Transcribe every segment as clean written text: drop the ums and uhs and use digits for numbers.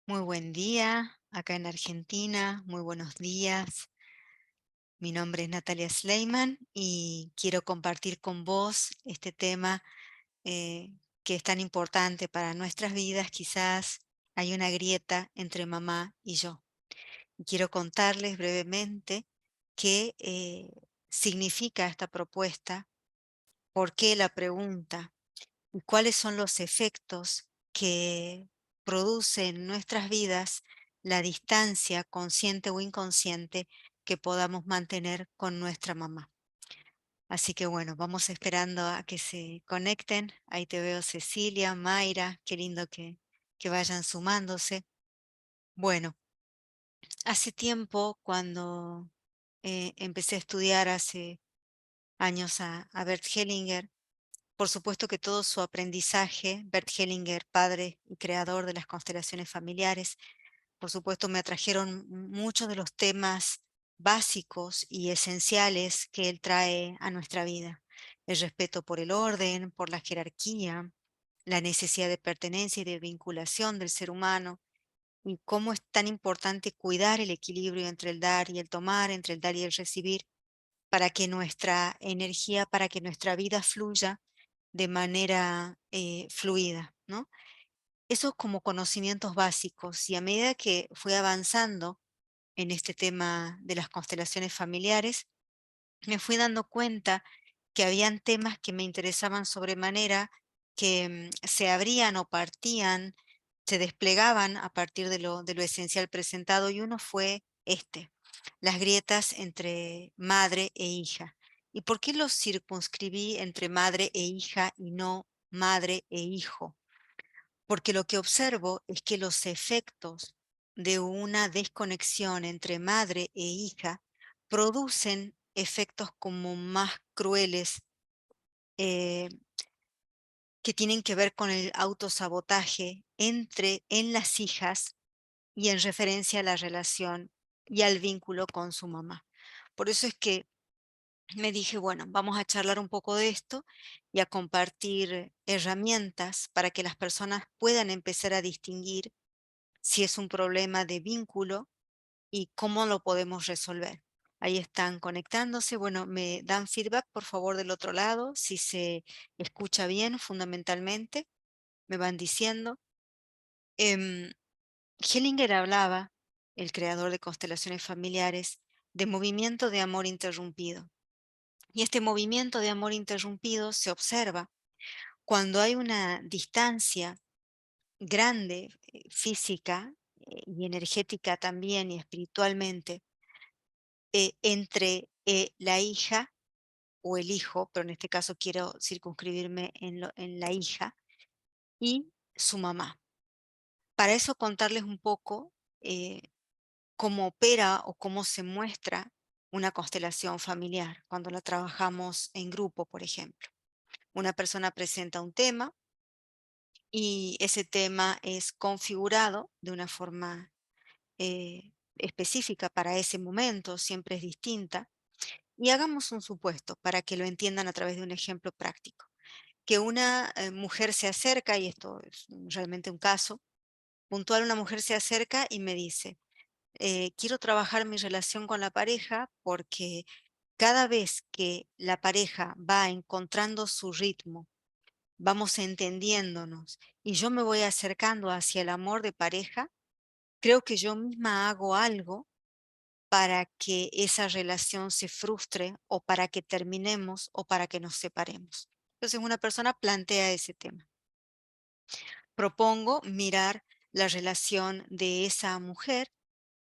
Muy buen día, acá en Argentina, muy buenos días. Mi nombre es Natalia Sleiman y quiero compartir con vos este tema eh, que es tan importante para nuestras vidas. Quizás hay una grieta entre mamá y yo. Y quiero contarles brevemente qué significa esta propuesta, por qué la pregunta y cuáles son los efectos que produce en nuestras vidas la distancia, consciente o inconsciente, que podamos mantener con nuestra mamá. Así que bueno, vamos esperando a que se conecten. Ahí te veo Cecilia, Mayra, qué lindo que vayan sumándose. Bueno, hace tiempo cuando empecé a estudiar hace años a Bert Hellinger. Por supuesto que todo su aprendizaje, Bert Hellinger, padre y creador de las constelaciones familiares, por supuesto me atrajeron muchos de los temas básicos y esenciales que él trae a nuestra vida. El respeto por el orden, por la jerarquía, la necesidad de pertenencia y de vinculación del ser humano, y cómo es tan importante cuidar el equilibrio entre el dar y el tomar, entre el dar y el recibir, para que nuestra energía, para que nuestra vida fluya de manera fluida, ¿no? Esos como conocimientos básicos, y a medida que fui avanzando en este tema de las constelaciones familiares, me fui dando cuenta que habían temas que me interesaban sobremanera, que se abrían o partían, se desplegaban a partir de lo esencial presentado, y uno fue este, las grietas entre madre e hija. ¿Y por qué los circunscribí entre madre e hija y no madre e hijo? Porque lo que observo es que los efectos de una desconexión entre madre e hija producen efectos como más crueles, eh, que tienen que ver con el autosabotaje en las hijas y en referencia a la relación y al vínculo con su mamá. Por eso es que me dije, bueno, vamos a charlar un poco de esto y a compartir herramientas para que las personas puedan empezar a distinguir si es un problema de vínculo y cómo lo podemos resolver. Ahí están conectándose. Bueno, me dan feedback, por favor, del otro lado, si se escucha bien, fundamentalmente, me van diciendo. Em, Hellinger hablaba, el creador de constelaciones familiares, de movimiento de amor interrumpido. Y este movimiento de amor interrumpido se observa cuando hay una distancia grande, física, y energética también, y espiritualmente, entre la hija o el hijo, pero en este caso quiero circunscribirme en la hija, y su mamá. Para eso contarles un poco eh, cómo opera o cómo se muestra una constelación familiar cuando la trabajamos en grupo, por ejemplo. Una persona presenta un tema y ese tema es configurado de una forma específica para ese momento, siempre es distinta. Y hagamos un supuesto para que lo entiendan a través de un ejemplo práctico. Que una mujer se acerca, y esto es realmente un caso puntual, una mujer se acerca y me dice, quiero trabajar mi relación con la pareja porque cada vez que la pareja va encontrando su ritmo, vamos entendiéndonos y yo me voy acercando hacia el amor de pareja, creo que yo misma hago algo para que esa relación se frustre o para que terminemos o para que nos separemos. Entonces una persona plantea ese tema. Propongo mirar la relación de esa mujer,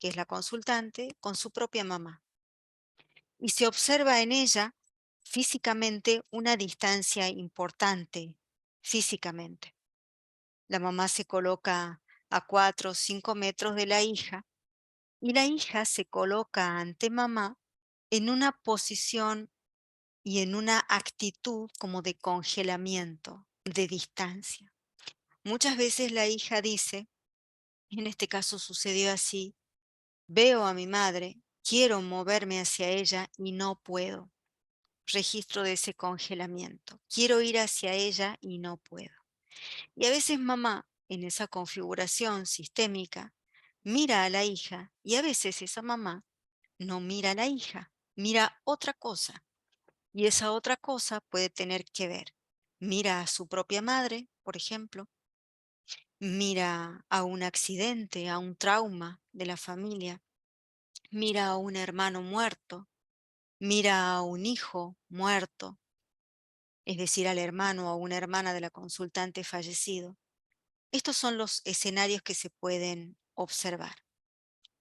que es la consultante, con su propia mamá. Y se observa en ella físicamente una distancia importante, físicamente. La mamá se coloca a 4 o 5 metros de la hija y la hija se coloca ante mamá en una posición y en una actitud como de congelamiento, de distancia. Muchas veces la hija dice, en este caso sucedió así, veo a mi madre, quiero moverme hacia ella y no puedo. Registro de ese congelamiento. Quiero ir hacia ella y no puedo. Y a veces mamá, en esa configuración sistémica mira a la hija y a veces esa mamá no mira a la hija, mira otra cosa. Y esa otra cosa puede tener que ver. Mira a su propia madre, por ejemplo, mira a un accidente, a un trauma de la familia, mira a un hermano muerto, mira a un hijo muerto, es decir, al hermano o a una hermana de la consultante fallecido. Estos son los escenarios que se pueden observar.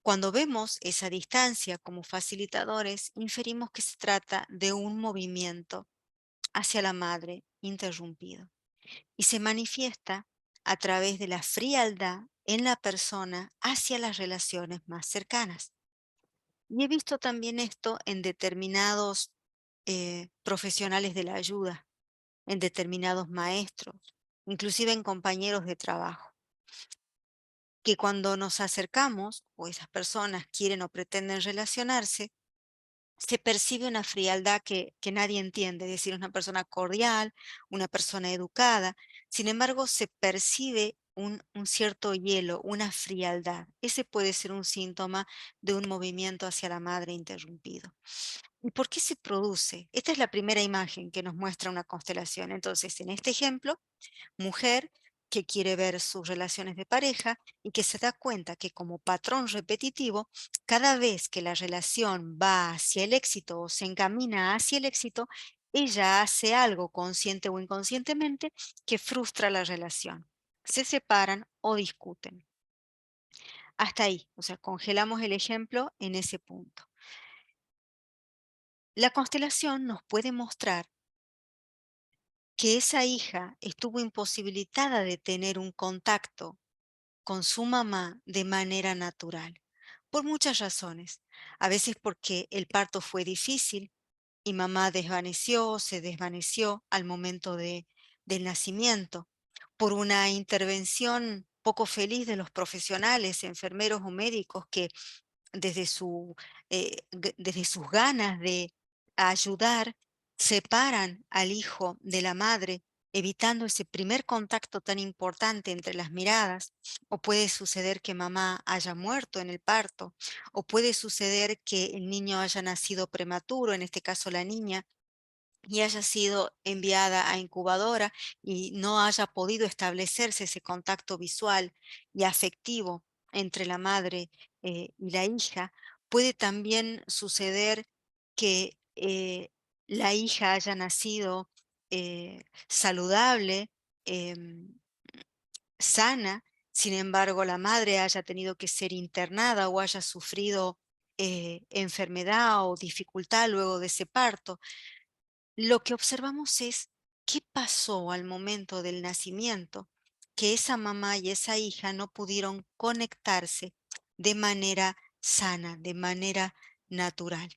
Cuando vemos esa distancia como facilitadores, inferimos que se trata de un movimiento hacia la madre interrumpido y se manifiesta a través de la frialdad en la persona hacia las relaciones más cercanas. Y he visto también esto en determinados profesionales de la ayuda, en determinados maestros, inclusive en compañeros de trabajo, que cuando nos acercamos o esas personas quieren o pretenden relacionarse, se percibe una frialdad que nadie entiende, es decir, una persona cordial, una persona educada, sin embargo se percibe un cierto hielo, una frialdad. Ese puede ser un síntoma de un movimiento hacia la madre interrumpido. ¿Y por qué se produce? Esta es la primera imagen que nos muestra una constelación. Entonces, en este ejemplo, mujer que quiere ver sus relaciones de pareja y que se da cuenta que como patrón repetitivo, cada vez que la relación va hacia el éxito o se encamina hacia el éxito, ella hace algo consciente o inconscientemente que frustra la relación. Se separan o discuten. Hasta ahí, o sea, congelamos el ejemplo en ese punto. La constelación nos puede mostrar que esa hija estuvo imposibilitada de tener un contacto con su mamá de manera natural, por muchas razones. A veces porque el parto fue difícil y mamá se desvaneció al momento del nacimiento, por una intervención poco feliz de los profesionales, enfermeros o médicos que desde desde sus ganas de ayudar, separan al hijo de la madre, evitando ese primer contacto tan importante entre las miradas, o puede suceder que mamá haya muerto en el parto, o puede suceder que el niño haya nacido prematuro, en este caso la niña, y haya sido enviada a incubadora y no haya podido establecerse ese contacto visual y afectivo entre la madre y la hija, puede también suceder que la hija haya nacido saludable, em, sana, sin embargo la madre haya tenido que ser internada o haya sufrido enfermedad o dificultad luego de ese parto. Lo que observamos es qué pasó al momento del nacimiento, que esa mamá y esa hija no pudieron conectarse de manera sana, de manera natural.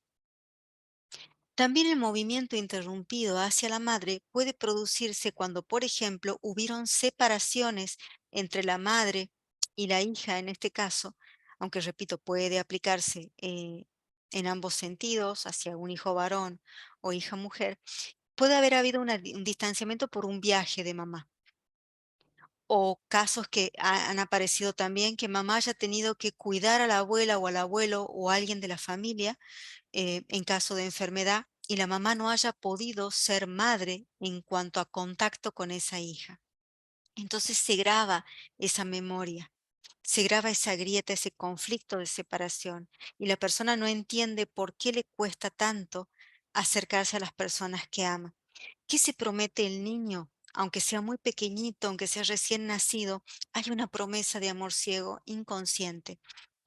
También el movimiento interrumpido hacia la madre puede producirse cuando, por ejemplo, hubieron separaciones entre la madre y la hija en este caso, aunque repito, puede aplicarse en ambos sentidos, hacia un hijo varón o hija mujer. Puede haber habido un distanciamiento por un viaje de mamá, o casos que han aparecido también que mamá haya tenido que cuidar a la abuela o al abuelo o a alguien de la familia en caso de enfermedad y la mamá no haya podido ser madre en cuanto a contacto con esa hija. Entonces se graba esa memoria, se graba esa grieta, ese conflicto de separación y la persona no entiende por qué le cuesta tanto acercarse a las personas que ama. ¿Qué se promete el niño? Aunque sea muy pequeñito, aunque sea recién nacido, hay una promesa de amor ciego inconsciente.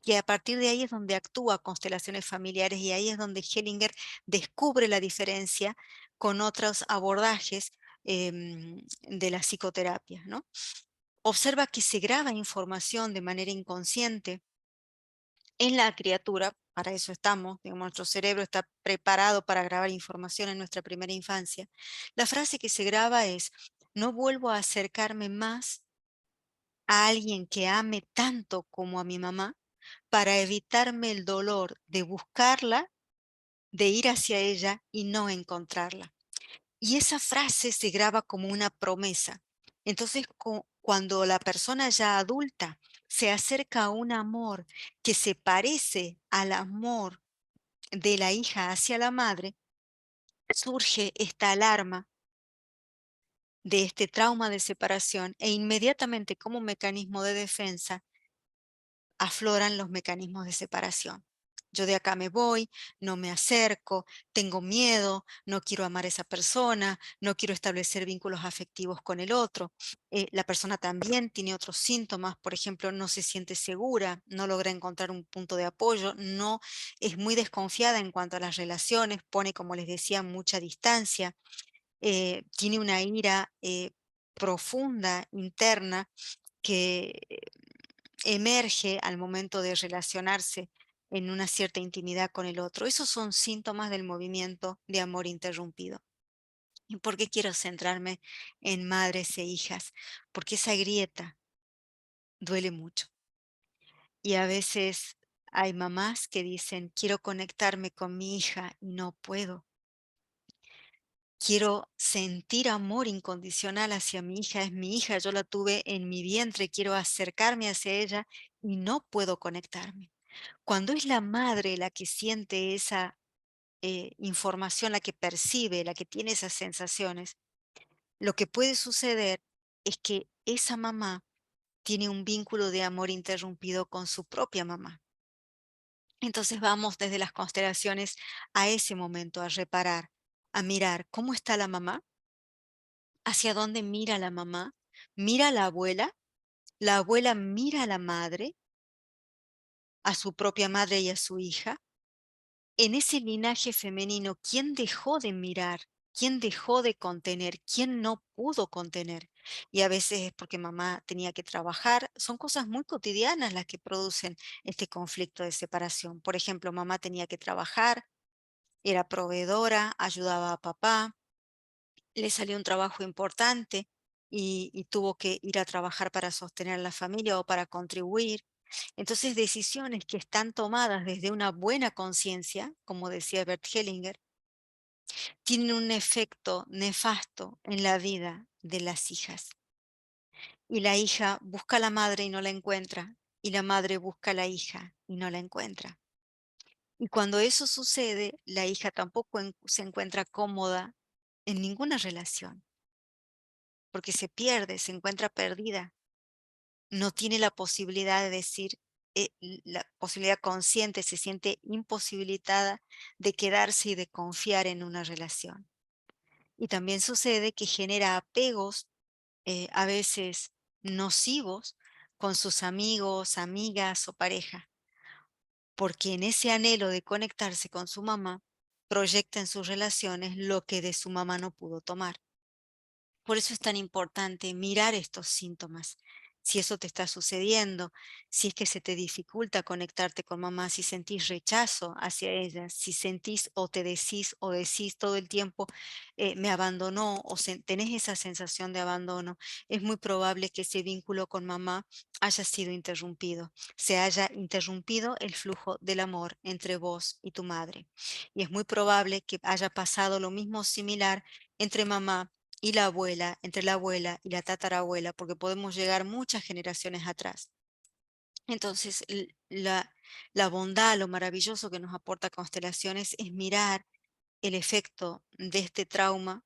Y a partir de ahí es donde actúa constelaciones familiares y ahí es donde Hellinger descubre la diferencia con otros abordajes de la psicoterapia, ¿no? Observa que se graba información de manera inconsciente en la criatura, para eso estamos, digamos, nuestro cerebro está preparado para grabar información en nuestra primera infancia. La frase que se graba es, no vuelvo a acercarme más a alguien que ame tanto como a mi mamá para evitarme el dolor de buscarla, de ir hacia ella y no encontrarla. Y esa frase se graba como una promesa. Entonces, cuando la persona ya adulta se acerca a un amor que se parece al amor de la hija hacia la madre, surge esta alarma de este trauma de separación e inmediatamente como mecanismo de defensa afloran los mecanismos de separación. Yo de acá me voy, no me acerco, tengo miedo, no quiero amar a esa persona, no quiero establecer vínculos afectivos con el otro. La persona también tiene otros síntomas, por ejemplo, no se siente segura, no logra encontrar un punto de apoyo, no es muy desconfiada en cuanto a las relaciones, pone, como les decía, mucha distancia, tiene una ira profunda, interna, que emerge al momento de relacionarse en una cierta intimidad con el otro. Esos son síntomas del movimiento de amor interrumpido. ¿Y por qué quiero centrarme en madres e hijas? Porque esa grieta duele mucho. Y a veces hay mamás que dicen, quiero conectarme con mi hija y no puedo. Quiero sentir amor incondicional hacia mi hija, es mi hija, yo la tuve en mi vientre, quiero acercarme hacia ella y no puedo conectarme. Cuando es la madre la que siente esa información, la que percibe, la que tiene esas sensaciones, lo que puede suceder es que esa mamá tiene un vínculo de amor interrumpido con su propia mamá. Entonces vamos desde las constelaciones a ese momento, a reparar, a mirar cómo está la mamá, hacia dónde mira la mamá, mira a la abuela mira a la madre, a su propia madre y a su hija. En ese linaje femenino, ¿quién dejó de mirar? ¿Quién dejó de contener? ¿Quién no pudo contener? Y a veces es porque mamá tenía que trabajar. Son cosas muy cotidianas las que producen este conflicto de separación. Por ejemplo, mamá tenía que trabajar, era proveedora, ayudaba a papá, le salió un trabajo importante y tuvo que ir a trabajar para sostener a la familia o para contribuir. Entonces, decisiones que están tomadas desde una buena conciencia, como decía Bert Hellinger, tienen un efecto nefasto en la vida de las hijas. Y la hija busca a la madre y no la encuentra, y la madre busca a la hija y no la encuentra. Y cuando eso sucede, la hija tampoco se encuentra cómoda en ninguna relación, porque se pierde, se encuentra perdida, no tiene la posibilidad de decir, la posibilidad consciente, se siente imposibilitada de quedarse y de confiar en una relación. Y también sucede que genera apegos a veces nocivos con sus amigos, amigas o pareja, porque en ese anhelo de conectarse con su mamá, proyecta en sus relaciones lo que de su mamá no pudo tomar. Por eso es tan importante mirar estos síntomas. Si eso te está sucediendo, si es que se te dificulta conectarte con mamá, si sentís rechazo hacia ella, si sentís o decís todo el tiempo, me abandonó o tenés esa sensación de abandono, es muy probable que ese vínculo con mamá haya sido interrumpido, se haya interrumpido el flujo del amor entre vos y tu madre. Y es muy probable que haya pasado lo mismo similar entre mamá y la abuela, entre la abuela y la tatarabuela, porque podemos llegar muchas generaciones atrás. Entonces, la bondad, lo maravilloso que nos aporta Constelaciones es mirar el efecto de este trauma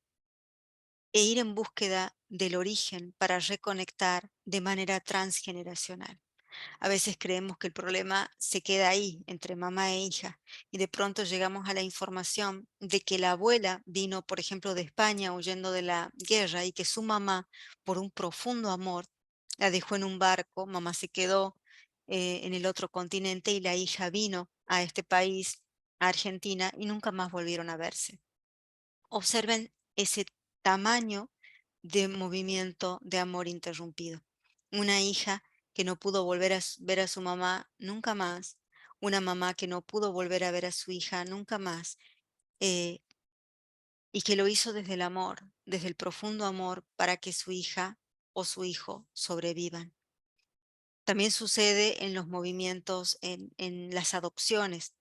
e ir en búsqueda del origen para reconectar de manera transgeneracional. A veces creemos que el problema se queda ahí, entre mamá e hija, y de pronto llegamos a la información de que la abuela vino, por ejemplo, de España huyendo de la guerra y que su mamá, por un profundo amor, la dejó en un barco, mamá se quedó en el otro continente y la hija vino a este país, a Argentina, y nunca más volvieron a verse. Observen ese tamaño de movimiento de amor interrumpido. Una hija que no pudo volver a ver a su mamá nunca más, una mamá que no pudo volver a ver a su hija nunca más, eh, y que lo hizo desde el amor, desde el profundo amor para que su hija o su hijo sobrevivan. También sucede en los movimientos, en las adopciones,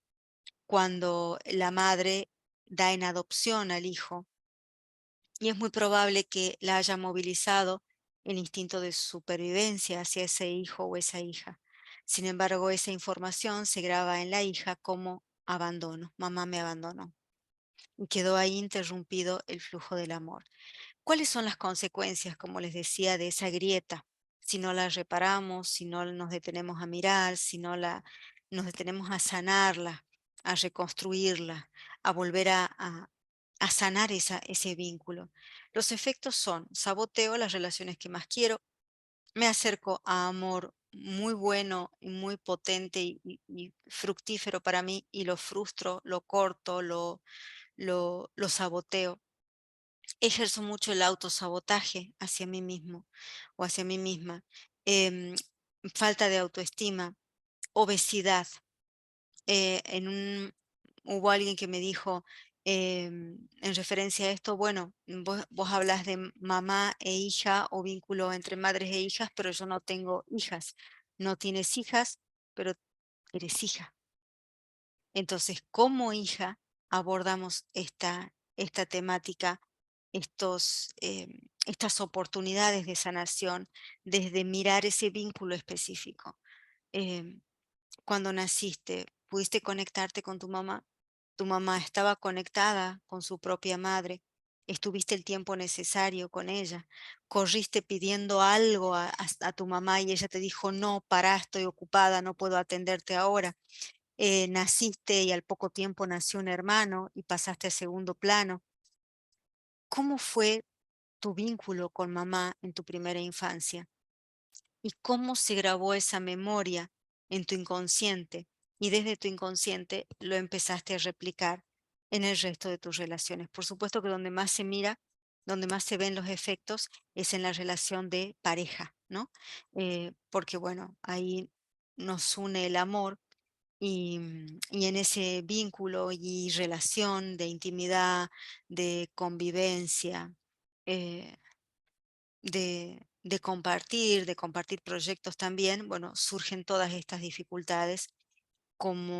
cuando la madre da en adopción al hijo y es muy probable que la haya movilizado el instinto de supervivencia hacia ese hijo o esa hija. Sin embargo, esa información se graba en la hija como abandono, mamá me abandonó, y quedó ahí interrumpido el flujo del amor. ¿Cuáles son las consecuencias, como les decía, de esa grieta? Si no la reparamos, si no nos detenemos a mirar, si no nos detenemos a sanarla, a reconstruirla, a volver a sanar ese vínculo. Los efectos son: saboteo las relaciones que más quiero, me acerco a amor muy bueno y muy potente y fructífero para mí, y lo frustro, lo corto, lo saboteo. Ejerzo mucho el autosabotaje hacia mí mismo o hacia mí misma. Em, Falta de autoestima, obesidad. Hubo alguien que me dijo, en referencia a esto, bueno, vos hablas de mamá e hija o vínculo entre madres e hijas, pero yo no tengo hijas. No tienes hijas, pero eres hija. Entonces, como hija, abordamos esta temática, estas oportunidades de sanación desde mirar ese vínculo específico. Em, Cuando naciste, ¿pudiste conectarte con tu mamá? ¿Tu mamá estaba conectada con su propia madre? ¿Estuviste el tiempo necesario con ella? ¿Corriste pidiendo algo a tu mamá y ella te dijo, no, pará, estoy ocupada, no puedo atenderte ahora? Naciste y al poco tiempo nació un hermano y pasaste a segundo plano. ¿Cómo fue tu vínculo con mamá en tu primera infancia? ¿Y cómo se grabó esa memoria en tu inconsciente? Y desde tu inconsciente lo empezaste a replicar en el resto de tus relaciones. Por supuesto que donde más se mira, donde más se ven los efectos es en la relación de pareja, ¿no? Porque bueno, ahí nos une el amor y en ese vínculo y relación de intimidad, de convivencia, eh, de compartir proyectos también, bueno, surgen todas estas dificultades.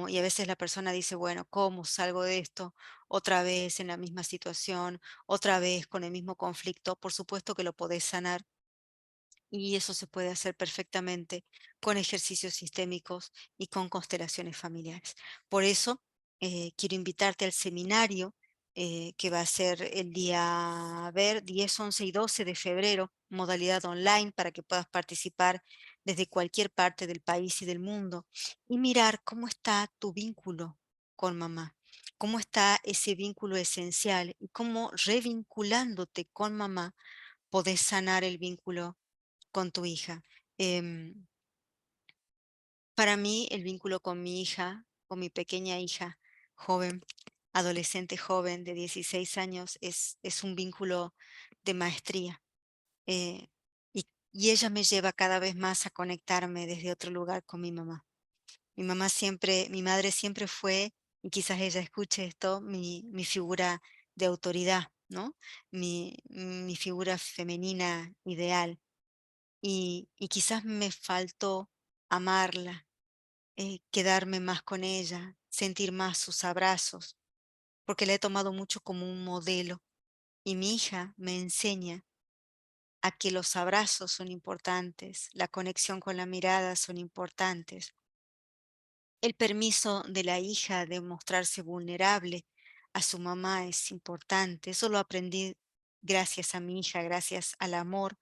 Y a veces la persona dice, bueno, ¿cómo salgo de esto? Otra vez en la misma situación, otra vez con el mismo conflicto. Por supuesto que lo podés sanar, y eso se puede hacer perfectamente con ejercicios sistémicos y con constelaciones familiares. Por eso, quiero invitarte al seminario que va a ser el día, a ver, 10, 11 y 12 de febrero, modalidad online, para que puedas participar desde cualquier parte del país y del mundo y mirar cómo está tu vínculo con mamá, cómo está ese vínculo esencial y cómo revinculándote con mamá podés sanar el vínculo con tu hija. Em, para mí, el vínculo con mi hija, con mi pequeña hija joven, adolescente joven de 16 años, es un vínculo de maestría. eh, y ella me lleva cada vez más a conectarme desde otro lugar con mi mamá. Mi madre siempre fue, y quizás ella escuche esto, mi figura de autoridad, ¿no? Mi figura femenina ideal. Y quizás me faltó amarla, quedarme más con ella, sentir más sus abrazos, porque la he tomado mucho como un modelo. Y mi hija me enseña a que los abrazos son importantes, la conexión con la mirada son importantes, el permiso de la hija de mostrarse vulnerable a su mamá es importante. Eso lo aprendí gracias a mi hija, gracias al amor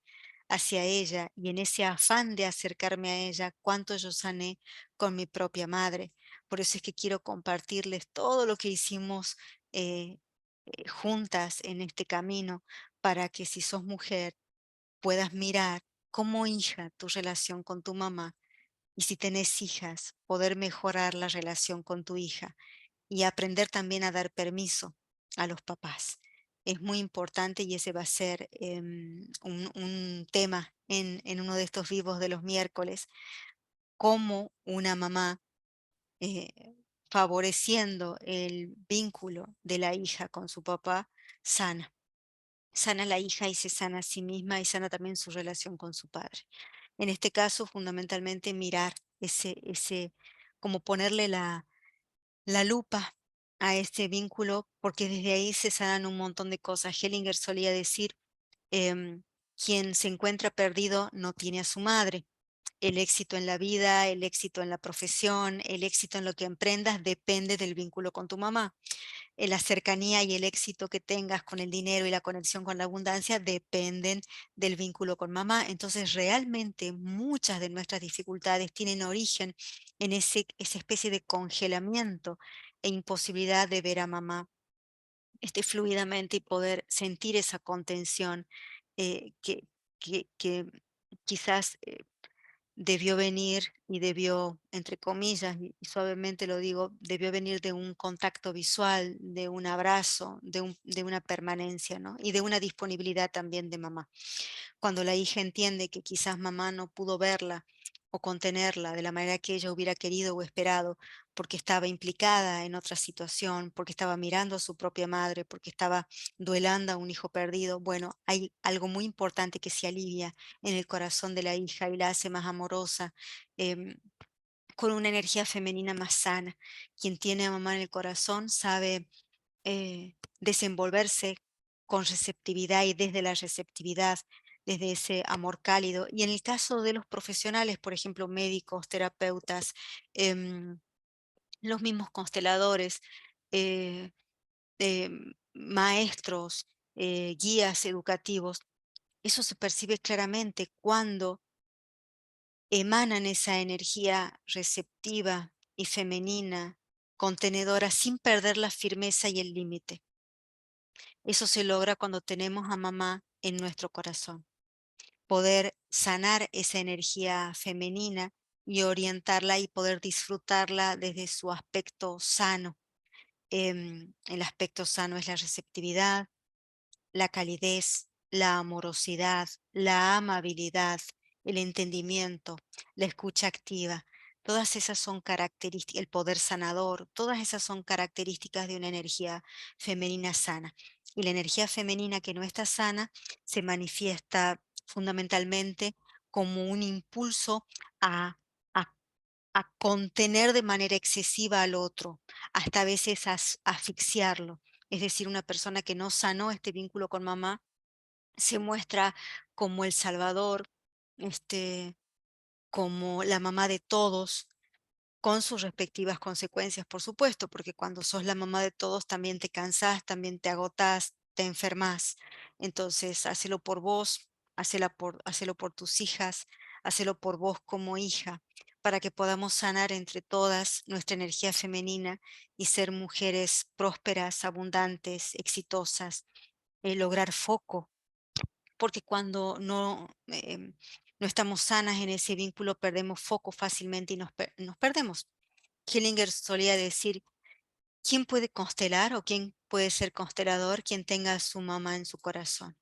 hacia ella y en ese afán de acercarme a ella, cuánto yo sané con mi propia madre. Por eso es que quiero compartirles todo lo que hicimos eh, juntas en este camino, para que si sos mujer puedas mirar como hija tu relación con tu mamá, y si tenés hijas, poder mejorar la relación con tu hija y aprender también a dar permiso a los papás. Es muy importante y ese va a ser un tema en uno de estos vivos de los miércoles, cómo una mamá, eh, favoreciendo el vínculo de la hija con su papá, sana. Sana a la hija y se sana a sí misma y sana también su relación con su padre. En este caso, fundamentalmente mirar como ponerle la lupa a este vínculo, porque desde ahí se sanan un montón de cosas. Hellinger solía decir, em, Quien se encuentra perdido no tiene a su madre. El éxito en la vida, el éxito en la profesión, el éxito en lo que emprendas depende del vínculo con tu mamá. La cercanía y el éxito que tengas con el dinero y la conexión con la abundancia dependen del vínculo con mamá. Entonces, realmente muchas de nuestras dificultades tienen origen en esa especie de congelamiento e imposibilidad de ver a mamá fluidamente y poder sentir esa contención que, que quizás debió venir y debió, entre comillas, y suavemente lo digo, debió venir de un contacto visual, de un abrazo, de una permanencia, ¿no? Y de una disponibilidad también de mamá. Cuando la hija entiende que quizás mamá no pudo verla o contenerla de la manera que ella hubiera querido o esperado, porque estaba implicada en otra situación, porque estaba mirando a su propia madre, porque estaba duelando a un hijo perdido, bueno, hay algo muy importante que se alivia en el corazón de la hija y la hace más amorosa, em, con una energía femenina más sana. Quien tiene a mamá en el corazón sabe desenvolverse con receptividad y desde la receptividad, desde ese amor cálido. Y en el caso de los profesionales, por ejemplo, médicos, terapeutas, em, los mismos consteladores, eh, maestros, guías educativos, eso se percibe claramente cuando emanan esa energía receptiva y femenina, contenedora, sin perder la firmeza y el límite. Eso se logra cuando tenemos a mamá en nuestro corazón. Poder sanar esa energía femenina y orientarla y poder disfrutarla desde su aspecto sano. El aspecto sano es la receptividad, la calidez, la amorosidad, la amabilidad, el entendimiento, la escucha activa. Todas esas son características, el poder sanador, todas esas son características de una energía femenina sana. Y la energía femenina que no está sana se manifiesta fundamentalmente como un impulso a, a a contener de manera excesiva al otro, hasta a veces asfixiarlo. Es decir, una persona que no sanó este vínculo con mamá se muestra como el salvador, este, como la mamá de todos, con sus respectivas consecuencias, por supuesto, porque cuando sos la mamá de todos también te cansás, también te agotás, te enfermas. Entonces, hacelo por vos, hacelo por tus hijas, hacelo por vos como hija, para que podamos sanar entre todas nuestra energía femenina y ser mujeres prósperas, abundantes, exitosas, lograr foco, porque cuando no estamos sanas en ese vínculo, perdemos foco fácilmente y nos perdemos. Killinger solía decir, ¿quién puede constelar o quién puede ser constelador? Quien tenga a su mamá en su corazón,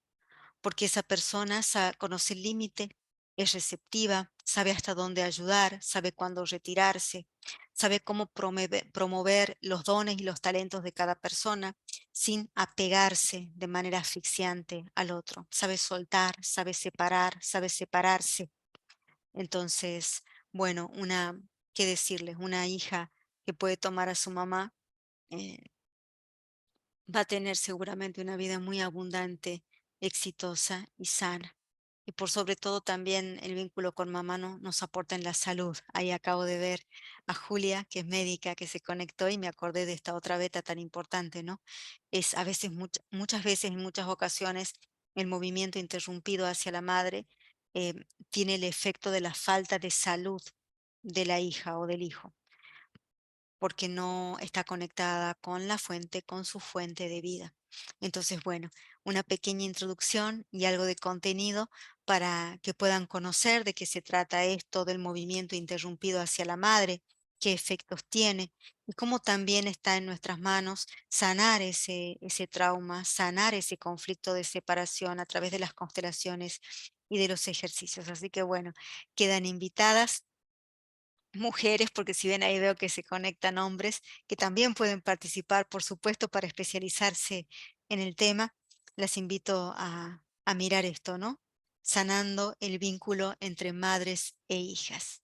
porque esa persona conoce el límite, es receptiva, sabe hasta dónde ayudar, sabe cuándo retirarse, sabe cómo promover los dones y los talentos de cada persona sin apegarse de manera asfixiante al otro, sabe soltar, sabe separarse. Entonces, bueno, ¿qué decirles? Una hija que puede tomar a su mamá eh, va a tener seguramente una vida muy abundante, exitosa y sana. Y por sobre todo también el vínculo con mamá nos aporta en la salud. Ahí acabo de ver a Julia, que es médica, que se conectó y me acordé de esta otra beta tan importante, ¿no? Es a veces, muchas veces, en muchas ocasiones, el movimiento interrumpido hacia la madre eh, tiene el efecto de la falta de salud de la hija o del hijo, porque no está conectada con la fuente, con su fuente de vida. Entonces, bueno, una pequeña introducción y algo de contenido para que puedan conocer de qué se trata esto del movimiento interrumpido hacia la madre, qué efectos tiene y cómo también está en nuestras manos sanar ese trauma, sanar ese conflicto de separación a través de las constelaciones y de los ejercicios. Así que bueno, quedan invitadas mujeres, porque si ven ahí veo que se conectan hombres que también pueden participar, por supuesto, para especializarse en el tema. Las invito a mirar esto, ¿no? Sanando el vínculo entre madres e hijas.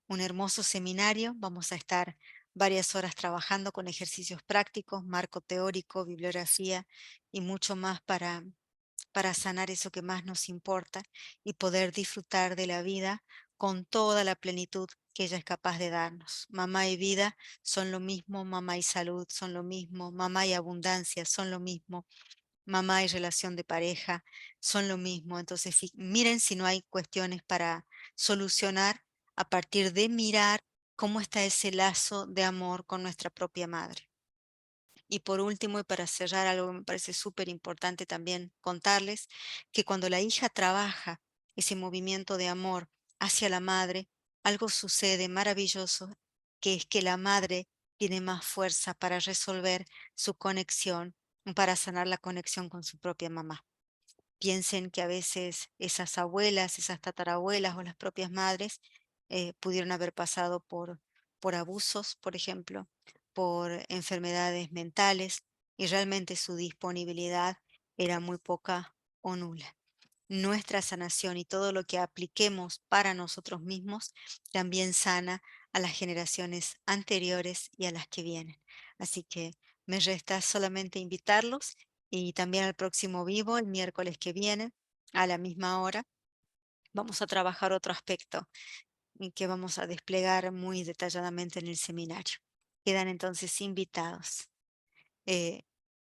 Un hermoso seminario, vamos a estar varias horas trabajando con ejercicios prácticos, marco teórico, bibliografía y mucho más para sanar eso que más nos importa y poder disfrutar de la vida con toda la plenitud que ella es capaz de darnos. Mamá y vida son lo mismo, mamá y salud son lo mismo, mamá y abundancia son lo mismo, mamá y relación de pareja son lo mismo. Entonces, miren si no hay cuestiones para solucionar a partir de mirar cómo está ese lazo de amor con nuestra propia madre. Y por último, y para cerrar, algo que me parece súper importante también contarles, que cuando la hija trabaja ese movimiento de amor hacia la madre, algo sucede maravilloso, que es que la madre tiene más fuerza para resolver su conexión, para sanar la conexión con su propia mamá. Piensen que a veces esas abuelas, esas tatarabuelas o las propias madres pudieron haber pasado por abusos, por ejemplo, por enfermedades mentales y realmente su disponibilidad era muy poca o nula. Nuestra sanación y todo lo que apliquemos para nosotros mismos también sana a las generaciones anteriores y a las que vienen. Así que me resta solamente invitarlos y también al próximo vivo, el miércoles que viene, a la misma hora, vamos a trabajar otro aspecto y que vamos a desplegar muy detalladamente en el seminario. Quedan entonces invitados. eh,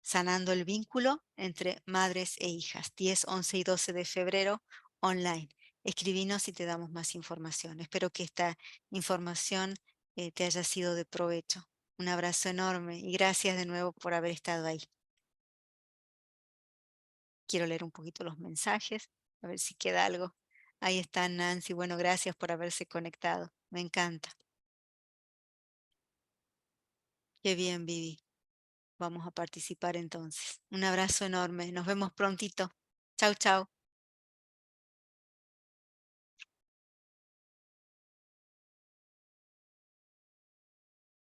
Sanando el vínculo entre madres e hijas, 10, 11 y 12 de febrero online. Escribinos y te damos más información. Espero que esta información te haya sido de provecho. Un abrazo enorme y gracias de nuevo por haber estado ahí. Quiero leer un poquito los mensajes, a ver si queda algo. Ahí está Nancy. Bueno, gracias por haberse conectado. Me encanta. Qué bien, Vivi. Vamos a participar entonces. Un abrazo enorme. Nos vemos prontito. Chau, chau.